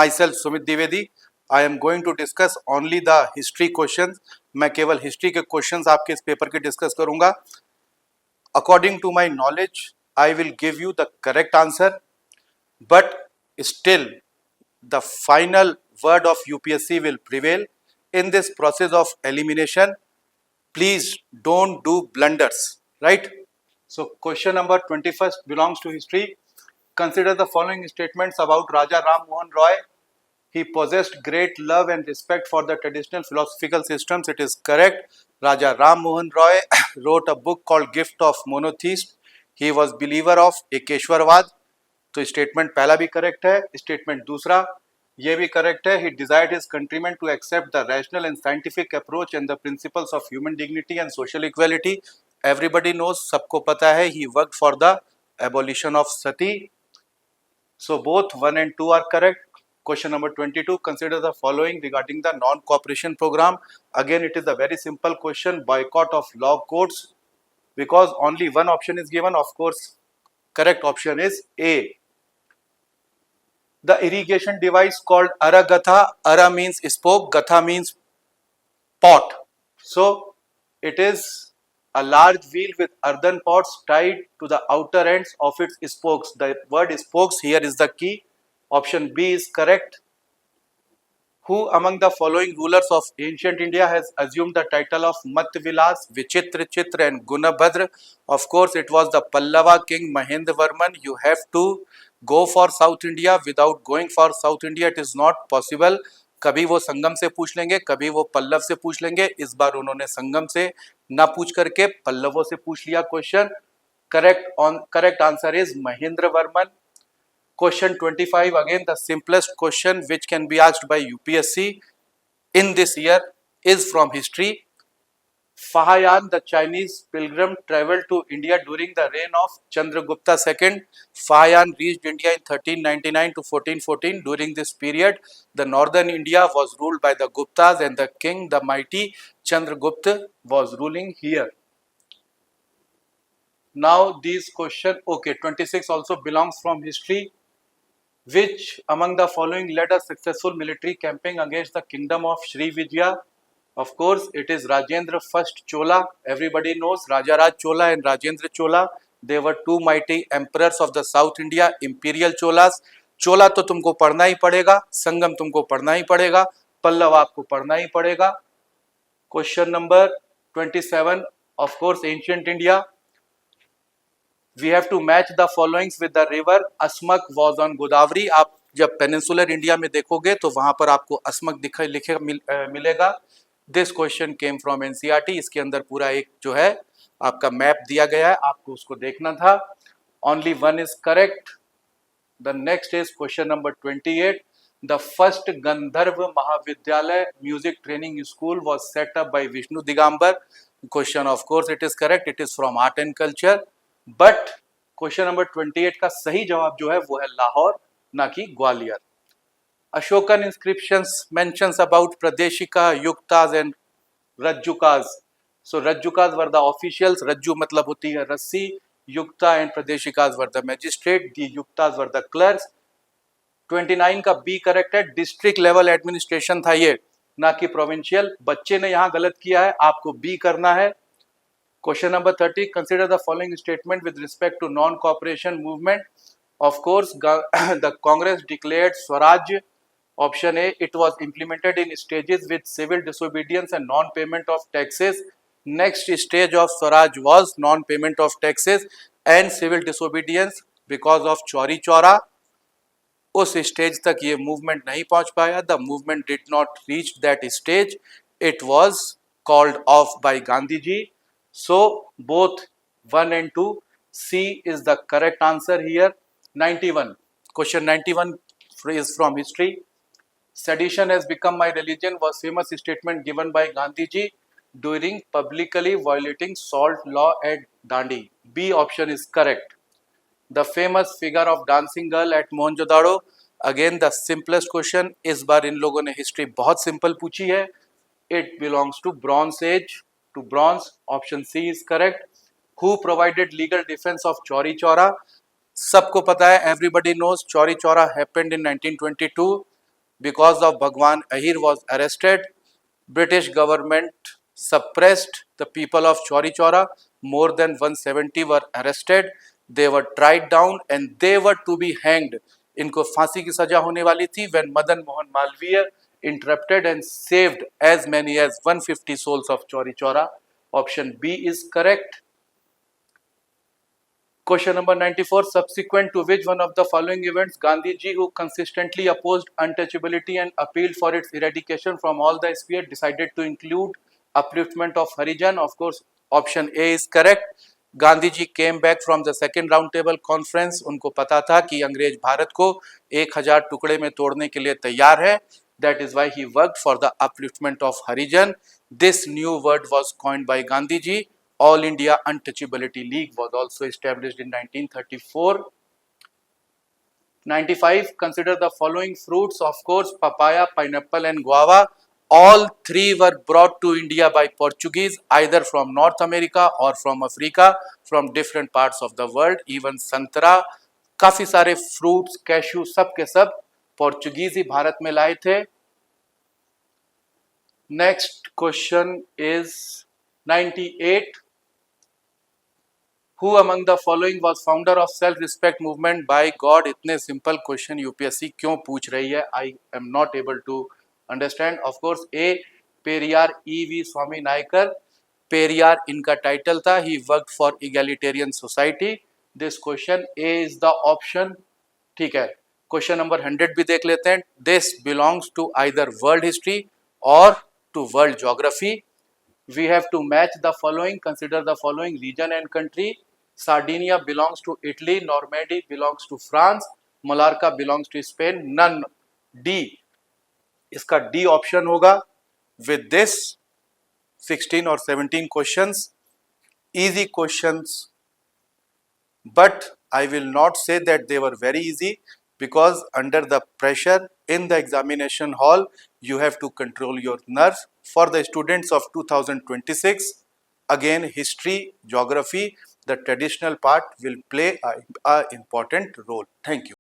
myself Sumit Dwivedi. I am going to discuss only the history questions. मैं केवल history के questions आपके इस पेपर के डिस्कस करूंगा. According to my knowledge, I will give you the correct answer, but still the final word of UPSC will prevail in this process of elimination. Please don't do blunders, right? So question number 21st belongs to history. Consider the following statements about Raja Ram Mohan Roy. He possessed great love and respect for the traditional philosophical systems. It is correct. Raja Ram Mohan Roy wrote a book called Gift of Monotheist. He was believer of Ekeshwarvad. तो statement पहला भी correct है. Statement दूसरा ये भी correct है. He desired his countrymen to accept the rational and scientific approach and the principles of human dignity and social equality. Everybody knows, सबको पता है. He worked for the abolition of sati. So both 1 and 2 are correct. Question number 22. Consider the following regarding the non-cooperation program. Again, it is a very simple question. Boycott of law courts. Because only one option is given. Of course, correct option is A. The irrigation device called Aragatha. Ara means spoke. Gatha means pot. So it is a large wheel with earthen pots tied to the outer ends of its spokes. The word spokes here is the key. Option B is correct. Who among the following rulers of ancient India has assumed the title of Matvilas, Vichitra, Chitra and Gunabhadra? Of course, it was the Pallava king Mahendravarman. You have to go for South India. Without going for South India, it is not possible. कभी वो संगम से पूछ लेंगे, कभी वो पल्लव से पूछ लेंगे. इस बार उन्होंने संगम से ना पूछ करके पल्लवों से पूछ लिया question. Correct answer is Mahendravarman. Question 25, again the simplest question which can be asked by UPSC in this year, is from history. Fahayan, the Chinese pilgrim, traveled to India during the reign of Chandragupta II. Fahayan reached India in 1399 to 1414. During this period, the northern India was ruled by the Guptas and the king, the mighty Chandragupta, was ruling here. Now these questions, okay, 26 also belongs from history. Which among the following led a successful military campaign against the kingdom of Sri Vijaya? Of course, it is Rajendra first Chola. Everybody knows Rajaraj Chola and Rajendra Chola. They were two mighty emperors of the South India, imperial Cholas. Chola तो तुमको पढ़ना ही पड़ेगा, संगम तुमको पढ़ना ही पड़ेगा, पल्लव आपको पढ़ना ही पड़ेगा. Question number 27, of course, ancient India. We have to match the followings with the river. Asmak was on Godavari. आप जब पेनिनसुलर इंडिया में देखोगे तो वहां पर आपको अस्मक लिखे मिलेगा. This question came from NCERT. इसके अंदर पूरा एक जो है आपका मैप दिया गया है, आपको उसको देखना था. Only one is correct. The next is question number 28. The first गंधर्व महाविद्यालय music training school was set up by Vishnu Digambar. Question of course it is correct. It is from art and culture. But question number 28 का सही जवाब जो है वो है लाहौर, ना कि Gwalior. Ashokan inscriptions mentions about Pradeshika, Yuktas and Rajjukas. So Rajjukas were the officials. Rajju मतलब होती है रस्सी. Yukta and Pradeshikas were the magistrate. The Yuktas were the clerks. 29 का B करेक्ट है. डिस्ट्रिक्ट लेवल एडमिनिस्ट्रेशन था ये, ना कि प्रोविंशियल. बच्चे ने यहाँ गलत किया है, आपको B करना है. Question number 30. Consider the following statement with respect to non-cooperation movement. Of course, the Congress declared Swaraj. Option A, it was implemented in stages with civil disobedience and non-payment of taxes. Next stage of Swaraj was non-payment of taxes and civil disobedience because of Chauri Chaura. उस stage तक ये movement नहीं पहुंच पाया. The movement did not reach that stage. It was called off by Gandhi ji. So both 1 and 2, C is the correct answer here. 91. Question 91 is from history. Sedition has become my religion was famous statement given by Gandhi ji during publicly violating salt law at Dandi. B option is correct. The famous figure of dancing girl at Mohenjo-daro. Again the simplest question. इस बार इन लोगों ने history बहुत simple पूछी है. It belongs to Bronze Age. To bronze. Option C is correct. Who provided legal defense of Chauri Chaura? सबको पता है, everybody knows Chauri Chaura happened in 1922. because of Bhagwan Ahir was arrested. British government suppressed the people of Chauri Chaura. More than 170 were arrested. They were tried down and they were to be hanged. इनको फांसी की सजा होने वाली थी when Madan Mohan Malviya interrupted and saved as many as 150 souls of Chauri Chaura. Option B is correct. Question number 94. Subsequent to which one of the following events Gandhiji, who consistently opposed untouchability and appealed for its eradication from all the sphere, decided to include upliftment of Harijan? Of course, option A is correct. Gandhiji came back from the second round table conference. उनको पता था कि अंग्रेज भारत को 1000 टुकड़े में तोड़ने के लिए तैयार है. That is why he worked for the upliftment of Harijan. This new word was coined by Gandhiji. All India Untouchability League was also established in 1934. 95. Consider the following fruits. Of course, papaya, pineapple and guava. All three were brought to India by Portuguese, either from North America or from Africa, from different parts of the world. Even संतरा, काफी सारे fruits, cashew, सब के सब Portuguese ही भारत में लाए थे. Next question is 98. Who among the following was founder of self respect movement? By God, इतने simple question UPSC क्यों पूछ रही है? I am not able to understand. Of course, A. Periyar E.V. Swami Naikar. Periyar इनका title था. He worked for egalitarian society. This question A is the option. ठीक है. Question number 100 भी देख लेते हैं. This belongs to either world history or to world geography. We have to match the following. Consider the following region and country. Sardinia belongs to Italy. Normandy belongs to France. Mallorca belongs to Spain. None. D. इसका D option होगा. With this 16 or 17 questions, easy questions, but I will not say that they were very easy, because under the pressure in the examination hall you have to control your nerves. For the students of 2026, again history, geography, the traditional part will play an important role. Thank you.